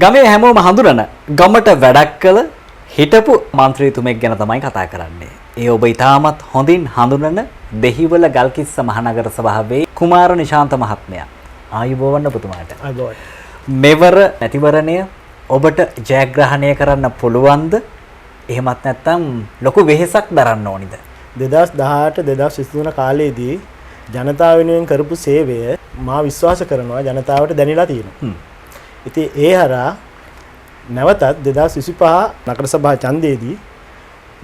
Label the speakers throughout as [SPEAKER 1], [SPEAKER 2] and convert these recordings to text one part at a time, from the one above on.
[SPEAKER 1] ගමේ හැමෝම හඳුනන ගමට වැඩක් කළ හිටපු මන්ත්‍රීතුමෙක් ගැන තමයි කතා කරන්නේ. ඒ ඔබ ඉතාමත් හොඳින් හඳුනන දෙහිවල ගල්කිස්ස මහනගර සභාවේ කුමාර නිශාන්ත මහත්මයා. ආයුබෝවන් ඔබතුමාට.
[SPEAKER 2] ආයුබෝවන්.
[SPEAKER 1] මෙවර මැතිවරණය ඔබට ජයග්‍රහණය කරන්න පුළුවන්ද? එහෙමත් නැත්නම් ලොකු වෙහෙසක් දරන්න ඕනිද?
[SPEAKER 2] 2018 2023 කාලයේදී ජනතාව වෙනුවෙන් කරපු සේවය මා විශ්වාස කරනවා ජනතාවට දැනিলা තියෙනවා. ඉතින් ඒ හරහා නැවතත් 2025 නගර සභා ඡන්දයේදී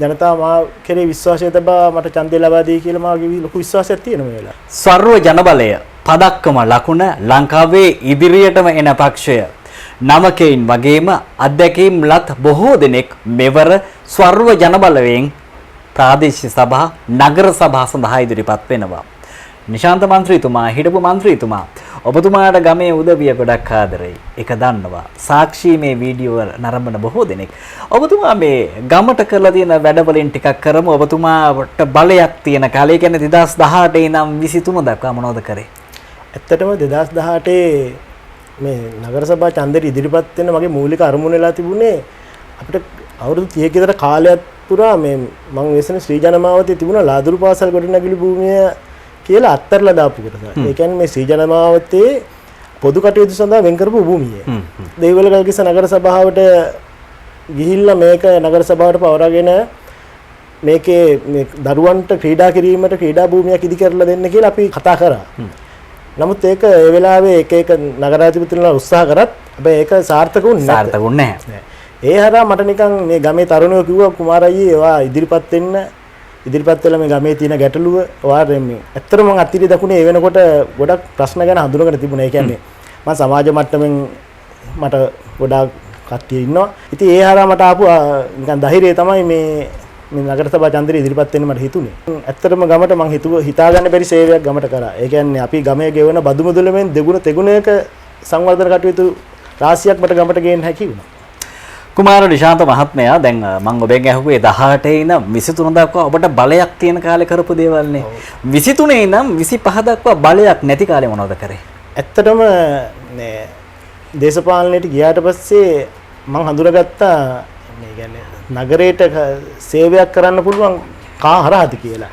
[SPEAKER 2] ජනතාව මා කෙරේ විශ්වාසය තබා මට ඡන්දය ලබා දී කියලා මාගේ ලොකු විශ්වාසයක් තියෙනවා මේ වෙලාවේ.
[SPEAKER 1] සර්ව ජනබලය පදක්කම ලකුණ ලංකාවේ ඉදිරියටම එන පක්ෂය නමකයින් වගේම අධ්‍යක්ෂකම් ලත් බොහෝ දෙනෙක් මෙවර සර්ව ජනබලයෙන් ප්‍රාදේශීය සභා නගර සභා සඳහා ඉදිරිපත් වෙනවා. නිශාන්ත මන්ත්‍රීතුමා හිටපු මන්ත්‍රීතුමා ඔබතුමාට ගමේ උදවිය ගොඩක් ආදරෙයි. ඒක දන්නවා. සාක්ෂි මේ වීඩියෝ නරඹන බොහෝ දෙනෙක්. ඔබතුමා මේ ගමට කරලා තියෙන වැඩවලින් ටිකක් කරමු. ඔබතුමාට බලයක් තියෙන කාලේ කියන්නේ 2018 ඉඳන් 23 දක්වා මොනවද කරේ?
[SPEAKER 2] ඇත්තටම 2018 මේ නගර සභා ඡන්දෙට ඉදිරිපත් වෙන්න මගේ මූලික අරමුණ වෙලා තිබුණේ අපිට අවුරුදු 30ක විතර කාලයක් පුරා මේ මම වෙසෙන ශ්‍රී ජනමාවතේ තිබුණ ලාදුරු පාසල් ගොඩනැගිලි භූමිය කියලා අත්තරලා දාපු කොටස. ඒ කියන්නේ මේ ශ්‍රී ජනමාවතේ පොදු කටයුතු සඳහා වෙන් කරපු භූමිය. දෙවිවල ගල්කිස්ස නගර සභාවට ගිහිල්ලා මේක නගර සභාවට පවරාගෙන මේකේ මේ දරුවන්ට ක්‍රීඩා කිරීමට ක්‍රීඩා භූමියක් ඉදි කරලා දෙන්න කියලා අපි කතා කරා. නමුත් ඒක ඒ වෙලාවේ එක නගරාධිපතිතුමා උත්සාහ කරත් හැබැයි ඒක සාර්ථකුන්නේ
[SPEAKER 1] නැහැ.
[SPEAKER 2] ඒ හරහා මට නිකන් මේ ගමේ තරුණයෝ කිව්වා කුමාර අයියේ ඒවා ඉදිරිපත් වෙන්න ඉදිරිපත් වෙලා මේ ගමේ තියෙන ගැටලුව ඔයාලා මේ ඇත්තටම මම අත්තිරි දකුණේ ඒ වෙනකොට ගොඩක් ප්‍රශ්න ගැන හඳුනගෙන තිබුණා. ඒ කියන්නේ මම සමාජ මට්ටමින් මට ගොඩාක් කට්ටිය ඉන්නවා. ඉතින් ඒ හරහා මට ආපු නිකන් ධෛර්යය තමයි මේ නගර සභා ඡන්දෙට ඉදිරිපත් වෙන්න මට හිතුනේ. ඇත්තටම ගමට මම හිතාගන්න බැරි සේවයක් ගමට කරා. ඒ කියන්නේ අපි ගමේ ගෙවන බදු මුදලෙන් දෙගුණ තෙගුණයක සංවර්ධන කටයුතු රාශියක් මට ගමට ගේන්න හැකි වුණා.
[SPEAKER 1] කුමාර නිශාන්ත මහත්මයා දැන් මම ඔබෙන් ඇහුවේ 18 ඉඳන් 23 දක්වා ඔබට බලයක් තියෙන කාලේ කරපු දේවල්නේ. 23 ඉඳන් 25 දක්වා බලයක් නැති කාලේ මොනවද කරේ?
[SPEAKER 2] ඇත්තටම මේ දේශපාලනයට ගියාට පස්සේ මම හඳුනාගත්තා මේ කියන්නේ නගරයට සේවයක් කරන්න පුළුවන් කා හරහාද කියලා.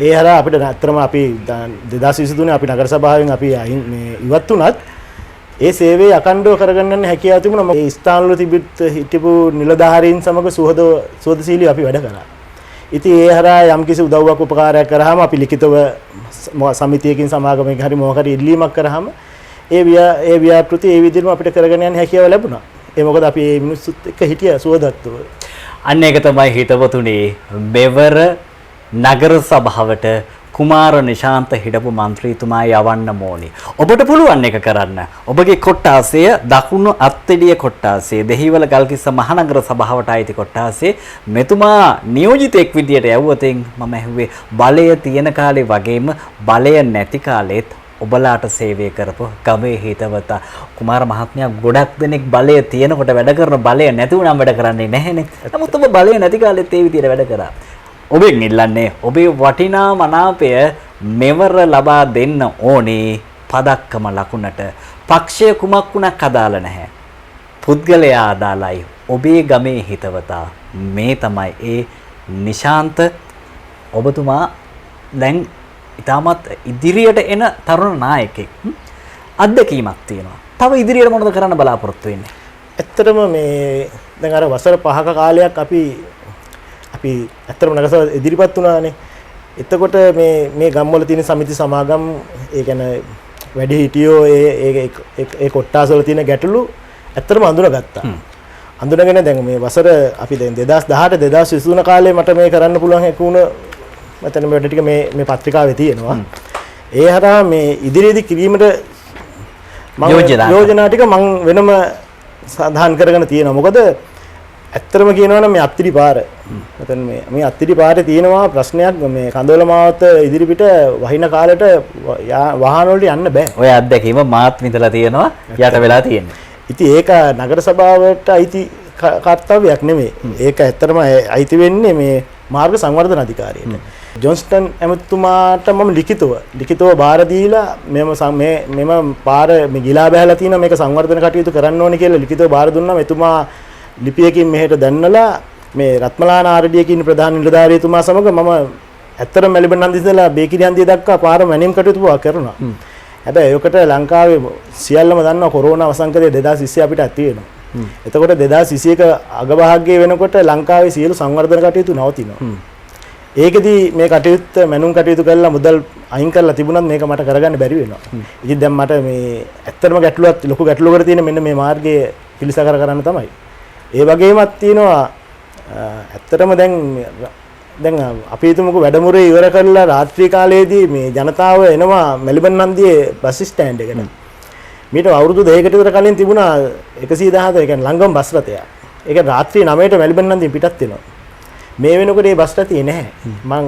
[SPEAKER 2] ඒ හරහා අපිට ඇත්තටම අපි 2023 අපි නගර සභාවෙන් අපි මේ ඉවත් වුණත් ඒ සේවය අකණ්ඩව කරගන්න යන හැකියාව තිබුණා. මේ ස්ථානවල හිටපු නිලධාරීන් සමග සුහදශීලී අපි වැඩ කරා. ඉතින් ඒ හරහා යම්කිසි උදව්වක් උපකාරයක් කරාම අපි ලිඛිතව සමිතියකින් සමාගමකින් හරි මොකක් හරි ඉල්ලීමක් කරාම ඒ ව්‍යාපෘති ඒ විදිහටම අපිට කරගෙන යන හැකියාව ලැබුණා. ඒ මොකද අපි මේ මිනිස්සුත් එක්ක හිටියා සුවදත්ව.
[SPEAKER 1] අන්න ඒක තමයි හිතවතුනේ මෙවර නගර සභාවට කුමාර නිශාන්ත හිටපු මන්ත්‍රීතුමා යවන්න ඕනි. ඔබට පුළුවන් එක කරන්න. ඔබගේ කොට්ටාසය දකුණු අත්තිඩිය කොට්ටාසය දෙහිවල ගල්කිස්ස මහනගර සභාවට අයිති කොට්ටාසය මෙතුමා නියෝජිතෙක් විදියට යවුවතින් මම ඇහුවේ බලය තියෙන කාලේ වගේම බලය නැති කාලෙත් ඔබලාට සේවය කරපු ගමේ හිතවතා කුමාර මහත්මයා ගොඩක් දෙනෙක් බලය තියෙනකොට වැඩ කරන බලය නැති වුණාම වැඩ කරන්නේ නැහැනේ. නමුත් ඔබ බලය නැති කාලෙත් ඒ විදියට වැඩ කරා. ඔබෙන් ඉල්ලන්නේ ඔබේ වටිනා මනාපය මෙවර ලබා දෙන්න ඕනේ පදක්කම ලකුණට. පක්ෂය කුමක් වුණක් අදාළ නැහැ. පුද්ගලයා අදාළයි. ඔබේ ගමේ හිතවතා මේ තමයි ඒ නිශාන්ත ඔබතුමා දැන් ඉතාමත් ඉදිරියට එන තරුණ නායකයෙක්. අත්දැකීමක් තියෙනවා. තව ඉදිරියට මොනවද කරන්න බලාපොරොත්තු වෙන්නේ?
[SPEAKER 2] ඇත්තටම මේ දැන් අර වසර 5ක කාලයක් අපි ඇත්තටම නගර ඉදිරිපත් වුණානේ. එතකොට මේ ගම්වල තියෙන සමිති සමාගම් ඒ කියන්නේ වැඩි හිටියෝ ඒ කොට්ටාසවල තියෙන ගැටලු ඇත්තටම අඳුනගත්තා. අඳුනගෙන දැන් මේ වසර අපි දැන් 2018 2023 කාලේ මට මේ කරන්න පුළුවන් හැකුණ මතන මේ වැඩ ටික මේ පත්‍රිකාවේ තියෙනවා. ඒ හරහා මේ ඉදිරියේදී කිරීමට යෝජනා ටික මම වෙනම සඳහන් කරගෙන තියෙනවා. මොකද ඇත්තටම කියනවා නම් මේ අත්තිරි පාර මතන මේ අත්තිරි පාරේ තියෙනවා ප්‍රශ්නයක් මේ කඳවල මාවත ඉදිරිපිට වහින කාලෙට වාහන වලට යන්න බෑ.
[SPEAKER 1] ඔය අත්දැකීම මාත් විඳලා තියෙනවා යට වෙලා තියෙනවා.
[SPEAKER 2] ඉතින් ඒක නගර සභාවට අයිති කාර්යයක් නෙමෙයි. ඒක ඇත්තටම අයිති වෙන්නේ මේ මාර්ග සංවර්ධන අධිකාරියට. ජොන්ස්ටන් ඇමතුමාට මම ලිඛිතව බාර දීලා මෙම පාර මේ ගිලා බහැලා තියෙනවා මේක සංවර්ධන කටයුතු කරන්න ඕනේ කියලා ලිඛිතව බාර දුන්නා. එතුමා ලිපියකින් මෙහෙට දැන්නලා මේ රත්මලාන ආරඩිය කියන ප්‍රධාන නිලධාරියතුමා සමග මම ඇත්තටම මෙල්බන් හන්දිය ඉඳලා බේකිරි හන්දිය දක්වා පාර මැනීම් කටයුතු කරනවා. හැබැයි ඒකට ලංකාවේ සියල්ලම දන්නවා කොරෝනා වසංගතය 2020 අපිට ඇති වෙනවා. එතකොට 2021 අගභාගයේ වෙනකොට ලංකාවේ සියලු සංවර්ධන කටයුතු නවතිනවා. ඒකෙදි මේ කටයුත්ත මැනුම් කටයුතු කරලා මුදල් අයින් කරලා තිබුණත් මේක මට කරගන්න බැරි වෙනවා. ඉතින් දැන් මට මේ ඇත්තටම ගැටලුවක් ලොකු ගැටලුවකට තියෙන මෙන්න මේ මාර්ගයේ පිළිසකර කරන්න තමයි. ඒ වගේමත් තියෙනවා ඇත්තටම දැන් අපි හිතමුකෝ වැඩමුළුවේ ඉවර කරලා රාත්‍රී කාලයේදී මේ ජනතාව එනවා මෙල්බන් හන්දියේ බස් ස්ටෑන්ඩ් එකට. මීට අවුරුදු 2කට විතර කලින් තිබුණා 117 ඒ කියන්නේ ලංගම බස් රථය. ඒක රාත්‍රී 9ට මෙල්බන් හන්දියෙන් පිටත් වෙනවා. මේ වෙනකොට මේ බස් රථය නැහැ.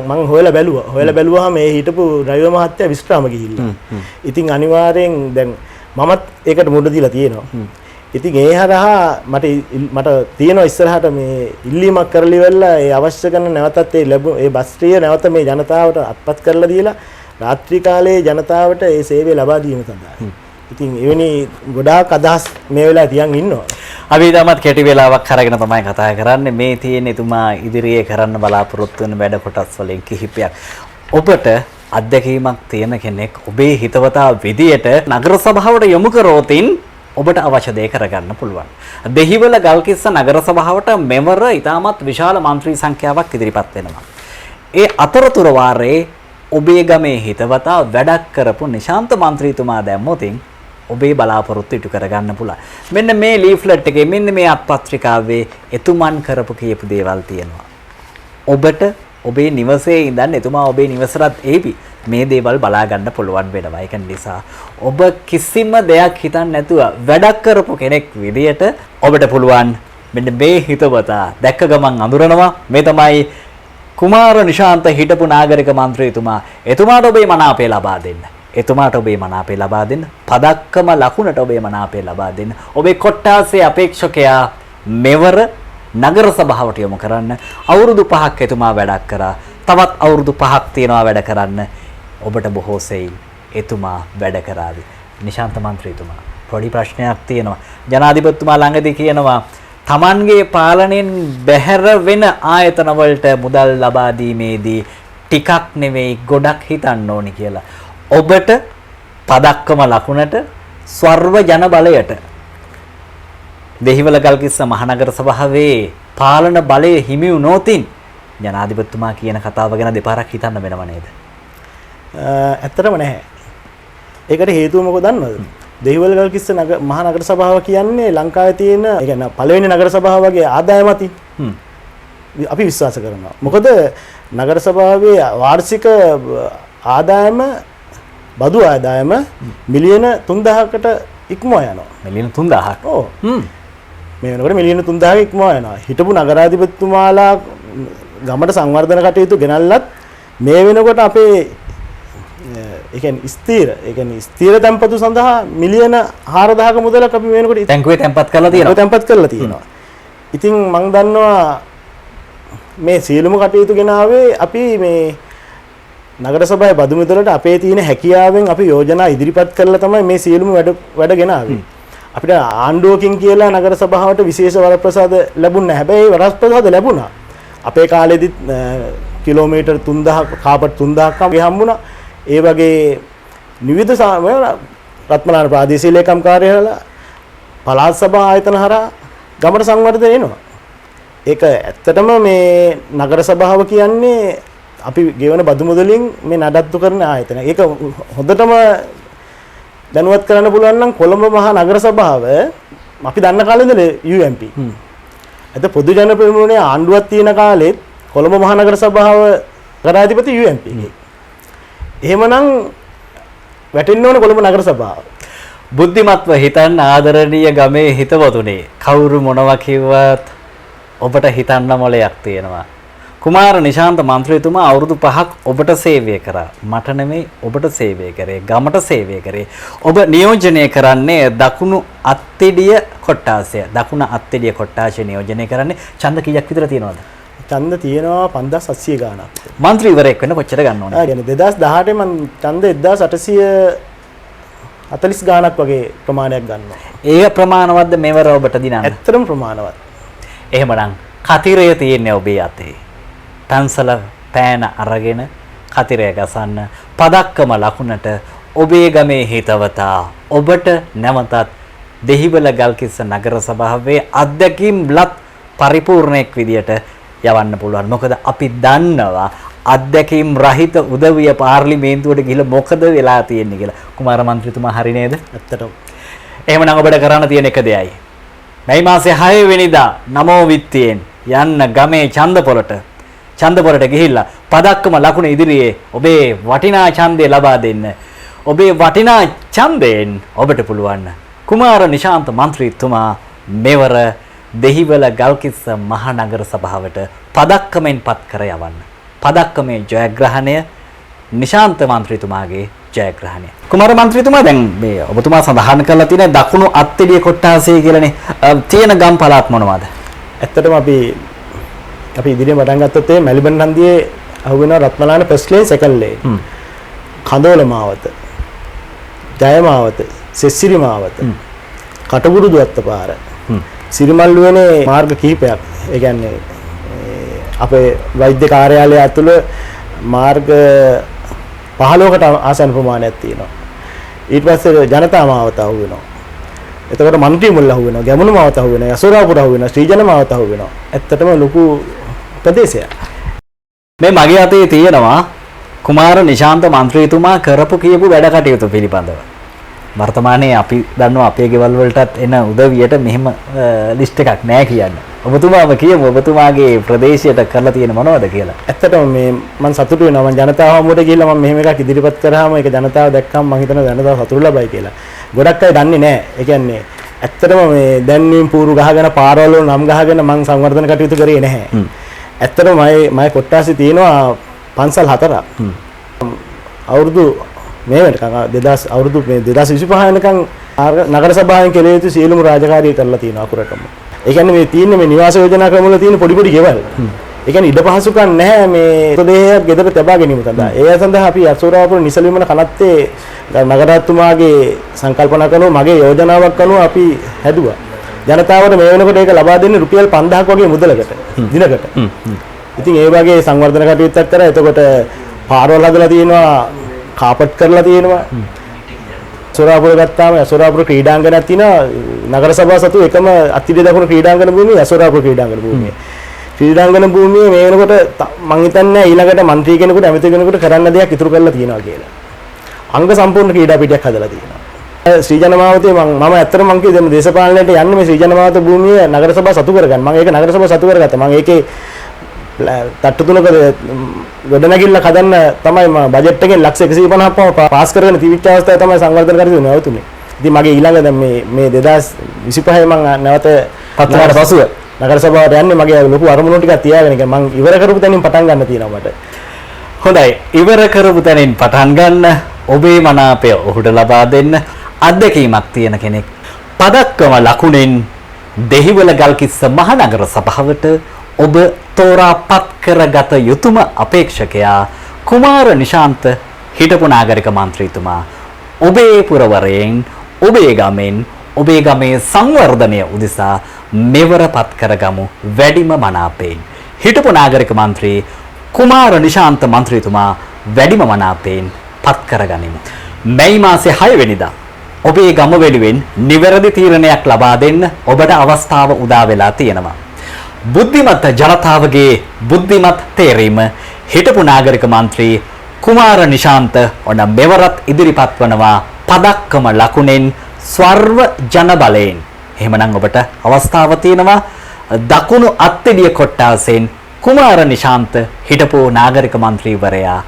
[SPEAKER 2] මං හොයලා බැලුවා මේ හිටපු ඩ්‍රයිවර් මහත්තයා විශ්‍රාම ගිහිල්ලා. ඉතින් අනිවාර්යෙන් දැන් මමත් ඒකට මුහුණ දීලා තියෙනවා. ඉතින් ඒ හරහා මට තියෙනවා ඉස්සරහට මේ ඉල්ලීමක් කරලි වෙලා ඒ අවශ්‍ය කරන නැවතත් ඒ බස් රිය නැවත මේ ජනතාවට අත්පත් කරලා දීලා රාත්‍රී කාලයේ ජනතාවට ඒ සේවය ලබා දීම සඳහා. ඉතින් එවැනි ගොඩාක් අදහස් මේ වෙලාවේ තියන් ඉන්නවා.
[SPEAKER 1] අපි ඊටමත් කෙටි වෙලාවක් අරගෙන තමයි කතා කරන්නේ. මේ තියෙන එතුමා ඉදිරියේ කරන්න බලාපොරොත්තු වෙන වැඩ කොටස් වලින් කිහිපයක්. ඔබට අත්දැකීමක් තියෙන කෙනෙක් ඔබේ හිතවතා විදියට නගර සභාවට යොමු කරෝතින් ඔබට අවශ්‍ය දේ කරගන්න පුළුවන්. දෙහිවල ගල්කිස්ස නගර සභාවට මෙවර ඊටමත් විශාල මන්ත්‍රී සංඛ්‍යාවක් ඉදිරිපත් වෙනවා. ඒ අතරතුර වාරයේ ඔබේ ගමේ හිතවතා වැඩක් කරපු නිශාන්ත මන්ත්‍රීතුමා දැම්මොතින් ඔබේ බලාපොරොත්තු ඉටු කරගන්න පුළුවන්. මෙන්න මේ ලීෆ්ලට් එකේ මෙන්න මේ අත්පත්‍රිකාවේ එතුමන් කරපු කියපු දේවල් තියෙනවා. ඔබට ඔබේ නිවසේ ඉඳන් එතුමා ඔබේ නිවසට ඒවි මේ දේවල් බලා ගන්න පුළුවන් වෙනවා. ඒක නිසා ඔබ කිසිම දෙයක් හිතන්නේ නැතුව වැඩක් කරපු කෙනෙක් විදියට ඔබට පුළුවන් මෙන්න මේ හිතවතා දැක්ක ගමන් අඳුරනවා. මේ තමයි කුමාර නිශාන්ත හිටපු නාගරික මන්ත්‍රීතුමා. එතුමාට ඔබේ මනාපය ලබා දෙන්න. එතුමාට ඔබේ මනාපය ලබා දෙන්න. පදක්කම ලකුණට ඔබේ මනාපය ලබා දෙන්න. ඔබේ කොට්ටාසේ අපේක්ෂකයා මෙවර නගර සභාවට යොමු කරන්න. අවුරුදු 5ක් එතුමා වැඩක් කරා. තවත් අවුරුදු 5ක් තියෙනවා වැඩ කරන්න. ඔබට බොහෝ සෙයින් එතුමා වැඩ කරાવી. නිශාන්ත මන්ත්‍රීතුමා පොඩි ප්‍රශ්නයක් තියෙනවා. ජනාධිපතිතුමා ළඟදී කියනවා තමන්ගේ පාලනයෙන් බැහැර වෙන ආයතන වලට මුදල් ලබා දීමේදී ටිකක් නෙවෙයි ගොඩක් හිතන්න ඕනි කියලා. ඔබට පදක්කම ලකුණට ස්වර්ව ජන බලයට දෙහිවල ගල්කිස්ස මහනගර සභාවේ පාලන බලය හිමි වුණොතින් ජනාධිපතිතුමා කියන කතාව ගැන දෙපාරක් හිතන්න වෙනව නේද?
[SPEAKER 2] ඇත්තටම නැහැ. ඒකට හේතුව මොකද දන්නවද? දෙහිවල ගල්කිස්ස මහා නගර සභාව කියන්නේ ලංකාවේ තියෙන ඒ කියන්නේ පළවෙනි නගර සභාව වගේ ආදායම අතින් අපි විශ්වාස කරනවා. මොකද නගර සභාවේ වාර්ෂික ආදායම බදු ආදායම මිලියන 3000කට ඉක්මවා යනවා. මිලියන 3000ක්. ඔව්. මේ වෙනකොට මිලියන 3000ක ඉක්මවා යනවා. හිටපු නගරාධිපතිතුමාලා ගමට සංවර්ධන කටයුතු ගෙනල්ලත් මේ වෙනකොට අපේ ඒ කියන්නේ ස්ථීර තැන්පතු සඳහා මිලියන 4000ක මුදලක් අපි මේ වෙනකොට
[SPEAKER 1] තැන්කුවේ තැන්පත් කරලා තියෙනවා.
[SPEAKER 2] ඉතින් මම දන්නවා මේ සියලුම කටයුතු ගෙනාවේ අපි මේ නගර සභාවේ බදු මුදලට අපේ තියෙන හැකියාවෙන් අපි යෝජනා ඉදිරිපත් කරලා තමයි මේ සියලුම වැඩ ගෙනාවේ. අපිට ආණ්ඩුවකින් කියලා නගර සභාවට විශේෂ වරප්‍රසාද ලැබුණ නැහැ. හැබැයි වරප්‍රසාද ලැබුණා. අපේ කාලෙදිත් කිලෝමීටර් 3000ක් කාපට් 3000ක් හම්බුණා. ඒ වගේ විවිධ රත්මලාන ප්‍රාදේශීය ලේකම් කාර්යාලය පළාත් සභා ආයතන හරහා ගමට සංවර්ධනය එනවා. ඒක ඇත්තටම මේ නගර සභාව කියන්නේ අපි ගෙවන බදු මුදලින් මේ නඩත්තු කරන ආයතන. ඒක හොඳටම දැනුවත් කරන්න පුළුවන් නම් කොළඹ මහා නගර සභාව අපි දන්න කාලේ ඉඳලා UMP. එතකොට පොදු ජන ප්‍රමුඛනේ ආණ්ඩුවක් තියෙන කාලෙත් කොළඹ මහා නගර සභාව නගරාධිපති UMP. එහෙමනම් වැටෙන්න ඕනේ කොළඹ නගර සභාව.
[SPEAKER 1] බුද්ධිමත්ව හිතන්න ආදරණීය ගමේ හිතවතුනේ කවුරු මොනවා කිව්වත් ඔබට හිතන්න මොලයක් තියෙනවා. කුමාර නිශාන්ත මන්ත්‍රීතුමා අවුරුදු 5ක් ඔබට සේවය කරා. මට නෙමෙයි ඔබට සේවය කරේ. ගමට සේවය කරේ. ඔබ නියෝජනය කරන්නේ දකුණු අත්තිඩිය කොට්ටාසය. දකුණ අත්තිඩිය කොට්ටාසය නියෝජනය කරන්නේ ඡන්ද කීයක් විතර තියෙනවද?
[SPEAKER 2] ඡන්ද තියෙනවා 5700 ගාණක්.
[SPEAKER 1] മന്ത്രിවරයෙක් වෙන්න කොච්චර ගන්න ඕනද?
[SPEAKER 2] ආ කියන්නේ 2018 මම ඡන්ද 1840 ගාණක් වගේ ප්‍රමාණයක් ගන්නවා.
[SPEAKER 1] ඒ ප්‍රමාණවත්ද මෙවර ඔබට දිනන්න?
[SPEAKER 2] ඇත්තටම ප්‍රමාණවත්.
[SPEAKER 1] එහෙමනම් කතිරය තියෙන්නේ ඔබේ අතේ. පන්සල පෑන අරගෙන කතිරය ගසන්න පදක්කම ලකුණට ඔබේ ගමේ හිතවතා ඔබට නැවතත් දෙහිවල ගල්කිස්ස නගර සභාවේ අධ්‍යක්ෂිම්ලත් පරිපූර්ණයක් විදියට යවන්න පුළුවන්. මොකද අපි දන්නවා අධ්‍යක්ෂිම් රහිත උදවිය පාර්ලිමේන්තුවට ගිහලා මොකද වෙලා තියෙන්නේ කියලා. කුමාර මන්ත්‍රීතුමා හරි නේද?
[SPEAKER 2] ඇත්තටම.
[SPEAKER 1] එහෙමනම් ඔබට කරන්න තියෙන එක දෙයයි. මේ මාසේ 6 වෙනිදා නමෝ විත්තියෙන් යන්න ගමේ ඡන්දපොලට ගිහිල්ලා පදක්කම ලකුණ ඉදිරියේ ඔබේ වටිනා ඡන්දය ලබා දෙන්න. ඔබේ වටිනා ඡන්දයෙන් ඔබට පුළුවන් කුමාර නිශාන්ත මන්ත්‍රීතුමා මෙවර දෙහිවල ගල්කිස්ස මහනගර සභාවට පදක්කමෙන් පත් කර යවන්න. පදක්කමේ ජයග්‍රහණය නිශාන්ත මන්ත්‍රීතුමාගේ ජයග්‍රහණය. කුමාර මන්ත්‍රීතුමා දැන් මේ ඔබතුමා සඳහන් කරලා තියෙන දකුණු අත්තිඩිය කොට්ටාසය කියලානේ තියෙන ගම් පළාත් මොනවද?
[SPEAKER 2] ඇත්තටම අපි ඉදිරියෙන් පටන් ගත්තොත් මේ මෙල්බන් හන්දියේ අහුවෙනවා Ratmalana first lane second lane. Kandola මාවත, ජය මාවත, සෙස්සිරි මාවත, කටුබුරුදු අත්තපාර, සිරිමල්ලුවනේ මාර්ග කිහිපයක්. ඒ කියන්නේ අපේ වෛද්‍ය කාර්යාලය ඇතුළ මාර්ග 15කට ආසන්න ප්‍රමාණයක් තියෙනවා. ඊට පස්සේ ජනතා මාවත අහු වෙනවා. එතකොට මන්ත්‍රී මුල්ල අහු වෙනවා, ගැමුණු මාවත අහු වෙනවා, යසෝරාපුර අහු වෙනවා, ශ්‍රීජන මාවත අහු වෙනවා. ඇත්තටම ලොකු ප්‍රදේශයක්.
[SPEAKER 1] මේ මගේ අතේ තියෙනවා කුමාර නිශාන්ත මන්ත්‍රීතුමා කරපු කියපු වැඩ කටයුතු පිළිබඳව. වර්තමානයේ අපි දන්නවා අපේ ගෙවල් වලටත් එන උදවියට මෙහෙම ලිස්ට් එකක් නැහැ කියන්නේ. ඔබතුමාම කියමු ඔබතුමාගේ ප්‍රදේශයට කරලා තියෙන මොනවද කියලා.
[SPEAKER 2] ඇත්තටම මේ මම සතුටු වෙනවා. මම ජනතාව හමුවට ගිහිල්ලා මම මෙහෙම එකක් ඉදිරිපත් කරාම ඒක ජනතාව දැක්කම මම හිතනවා ජනතාව සතුටු ලබයි කියලා. ගොඩක් අය දන්නේ නැහැ. ඒ කියන්නේ ඇත්තටම මේ දැන්වීම් පූරු ගහගෙන පාරවල නම් ගහගෙන මම සංවර්ධන කටයුතු කරේ නැහැ. ඇත්තටම මම කොට්ටාසි තියෙනවා පන්සල් 4ක්. අවුරුදු මේ වෙනකන් අවුරුදු 2025 වෙනකන් නගර සභාවෙන් කෙරෙහි යුතු සියලුම රාජකාරී කරලා තියෙනවා අකුරටම. ඒ කියන්නේ මේ තියෙන්නේ මේ නිවාස යෝජනා ක්‍රම වල තියෙන පොඩි ගෙවල්. ඒ කියන්නේ ඉඩ පහසුකම් නැහැ මේ ප්‍රදේශයක් ගෙදර තබා ගැනීම සඳහා. ඒ සඳහා අපි අසෝරාපුර නිසලවිමන කනත්තේ නගරාත්තුමාගේ සංකල්පනා කරනව මගේ යෝජනාවක් අනුව අපි හැදුවා. ජනතාවට මේ වෙනකොට ඒක ලබා දෙන්නේ රුපියල් 5000ක් වගේ මුදලකට දිනකට. ඉතින් ඒ වගේ සංවර්ධන කටයුත්තක් කරා. එතකොට පාරවල් හදලා තියෙනවා, කාපට් කරලා තියෙනවා. යසෝරාපුර ගත්තාම යසෝරාපුර ක්‍රීඩාංගණයක් තියෙනවා. නගර සභාව සතු එකම අත්තිඩිය දකුණු ක්‍රීඩාංගණ භූමිය යසෝරාපුර ක්‍රීඩාංගණ භූමිය. ක්‍රීඩාංගණ භූමිය මේ වෙනකොට මම හිතන්නේ ඊළඟට മന്ത്രി කෙනෙකුට ඇමති කෙනෙකුට කරන්න දෙයක් ඉතුරු කරලා තියෙනවා කියලා. අංග සම්පූර්ණ ක්‍රීඩා පිටියක් හදලා තියෙනවා. ශ්‍රීජන මාවතේ මම ඇත්තටම මං කිව්වේ දේශපාලනයට යන්නේ මේ ශ්‍රීජන මාවත භූමිය නගර සභාව සතු කරගන්න. මම ඒක නගර සභාව සතු කරගත්තා. මම ඒකේ තට්ටු තුනක ගොඩනැගිල්ල හදන්න තමයි මම බජට් එකෙන් ලක්ෂ 150ක් පාස් කරගෙන තිබිච්ච අවස්ථාවේ තමයි සංවර්ධන කටයුතු නැවතුනේ. ඉතින් මගේ ඊළඟ දැන් මේ 2025 මම නැවත පත්‍රාට පසුව නගර සභාවට යන්නේ මගේ ලොකු අරමුණු ටිකක් තියාගෙන මම ඉවර කරපු තැනින් පටන් ගන්න තියෙනවා මට.
[SPEAKER 1] හොඳයි, ඉවර කරපු තැනින් පටන් ගන්න ඔබේ මනාපය ඔහුට ලබා දෙන්න අත්දැකීමක් තියෙන කෙනෙක්. පදක්කම ලකුණෙන් දෙහිවල ගල්කිස්ස මහනගර සභාවට ඔබ තෝරාපත් කරගත යුතුම අපේක්ෂකයා කුමාර නිශාන්ත හිටපු නාගරික මන්ත්‍රීතුමා. ඔබේ පුරවරයෙන් ඔබේ ගමෙන් ඔබේ ගමේ සංවර්ධනය උදෙසා මෙවරපත් කරගමු වැඩිම මනාපයෙන්. හිටපු නාගරික මන්ත්‍රී කුමාර නිශාන්ත මන්ත්‍රීතුමා වැඩිම මනාපයෙන් පත් කරගනිමු. මැයි මාසේ 6 වෙනිදා ඔබේ ගම වෙනුවෙන් නිවැරදි තීරණයක් ලබා දෙන්න ඔබට අවස්ථාව උදා වෙලා තියෙනවා. බුද්ධිමත් ජනතාවගේ බුද්ධිමත් තේරීම හිටපු නාගරික මන්ත්‍රී කුමාර නිශාන්ත ඔන්න මෙවරත් ඉදිරිපත් වනවා පදක්කම ලකුණෙන් ස්වර්ව ජන බලයෙන්. එහෙමනම් ඔබට අවස්ථාව තියෙනවා දකුණු අත්තිඩිය කොට්ටාසෙන් කුමාර නිශාන්ත හිටපු නාගරික මන්ත්‍රීවරයා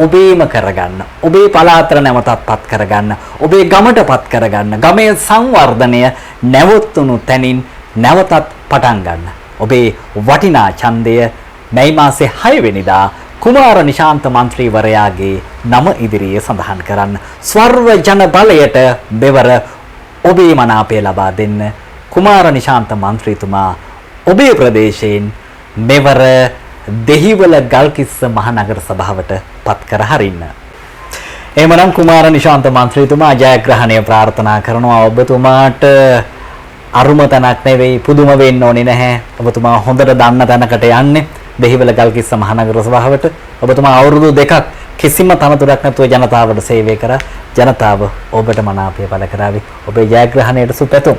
[SPEAKER 1] ඔබේම කරගන්න, ඔබේ පළාතට නැවතත් පත් කරගන්න, ඔබේ ගමට පත් කරගන්න, ගමේ සංවර්ධනය නැවතුණු තැනින් නැවතත් පටන් ගන්න. ඔබේ වටිනා ඡන්දය මැයි මාසේ 6 වෙනිදා කුමාර නිශාන්ත මන්ත්‍රීවරයාගේ නම ඉදිරියේ සඳහන් කරන්න. ස්වර්ව ජන බලයට මෙවර ඔබේ මනාපය ලබා දෙන්න කුමාර නිශාන්ත මන්ත්‍රීතුමා ඔබේ ප්‍රදේශයෙන් මෙවර දෙහිවල ගල්කිස්ස මහනගර සභාවට පත් කර හරින්න. එහෙමනම් කුමාර නිශාන්ත මන්ත්‍රීතුමා ජයග්‍රහණය ප්‍රාර්ථනා කරනවා. ඔබතුමාට අරුම තැනක් නෙවෙයි, පුදුම වෙන්න ඕනේ නැහැ. ඔබතුමා හොඳට දන්න තැනකට යන්නේ. දෙහිවල ගල්කිස්ස මහනගර සභාවට ඔබතුමා අවුරුදු 2ක් කිසිම තනතුරක් නැතුව ජනතාවට සේවය කරා. ජනතාව ඔබට මනාපය පළ කරાવી. ඔබේ ජයග්‍රහණයට සුපැතුම්.